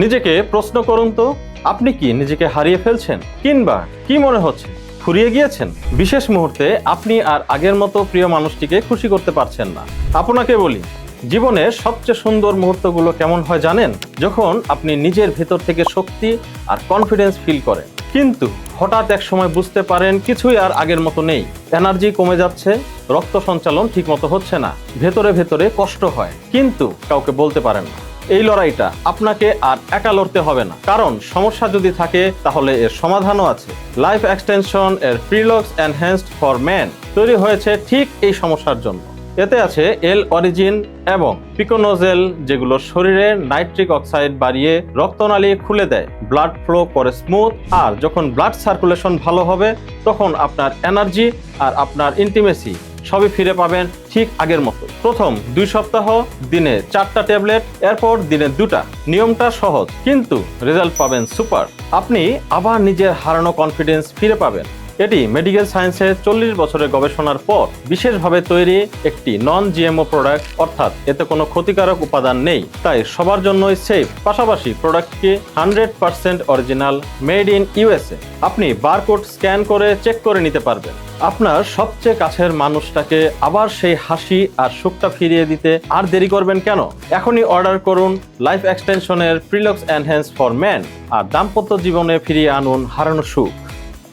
নিজেকে প্রশ্ন করুন তো, আপনি কি নিজেকে হারিয়ে ফেলছেন, কিংবা কি মনে হচ্ছে ফুরিয়ে গিয়েছেন? বিশেষ মুহূর্তে আপনি আর আগের মতো প্রিয় মানুষটিকে খুশি করতে পারছেন না। আপনাকে বলি, জীবনের সবচেয়ে সুন্দর মুহূর্তগুলো কেমন হয় জানেন? যখন আপনি নিজের ভেতর থেকে শক্তি আর কনফিডেন্স ফিল করেন, কিন্তু হঠাৎ এক সময় বুঝতে পারেন কিছুই আর আগের মতো নেই। এনার্জি কমে যাচ্ছে, রক্ত সঞ্চালন ঠিক মতো হচ্ছে না, ভেতরে ভেতরে কষ্ট হয়, কিন্তু কাউকে বলতে পারেন না। এই লড়াইটা আপনাকে আর একা লড়তে হবে না, কারণ সমস্যা যদি থাকে তাহলে এর সমাধানও আছে। লাইফ এক্সটেনশন এর প্রিলক্স এনহ্যান্সড ফর মেন তৈরি হয়েছে ঠিক এই সমস্যার জন্য। এতে আছে এল অরিজিন এবং পিকোনোজেল, যেগুলো শরীরে নাইট্রিক অক্সাইড বাড়িয়ে রক্তনালী খুলে দেয়, ব্লাড ফ্লো করে স্মুথ। আর যখন ব্লাড সার্কুলেশন ভালো হবে, তখন আপনার এনার্জি আর আপনার ইন্টিমেসি সবই ফিরে পাবেন ঠিক আগের মতো। প্রথম 2 সপ্তাহ দিনে 4টা ট্যাবলেট, এরপর দিনে 2টা। নিয়মটা সহজ, কিন্তু রেজাল্ট পাবেন সুপার। আপনি আবার নিজের হারানো কনফিডেন্স ফিরে পাবেন। এটি মেডিকেল সায়েন্সের 40 বছরের গবেষণার পর বিশেষভাবে তৈরি একটি নন জিএমও প্রোডাক্ট, অর্থাৎ এতে কোনো ক্ষতিকারক উপাদান নেই, তাই সবার জন্যই সেফ। পাশাপাশি প্রোডাক্টটি 100% অরিজিনাল, মেড ইন ইউএসএ। আপনি বারকোড স্ক্যান করে চেক করে নিতে পারবেন। আপনার সবচেয়ে কাছের মানুষটাকে আবার সেই হাসি আর সুখটা ফিরিয়ে দিতে আর দেরি করবেন কেন? এখনই অর্ডার করুন লাইফ এক্সটেনশনের প্রিলক্স এনহ্যান্স ফর মেন আর দাম্পত্য জীবনে ফিরিয়ে আনুন হারানো সুখ।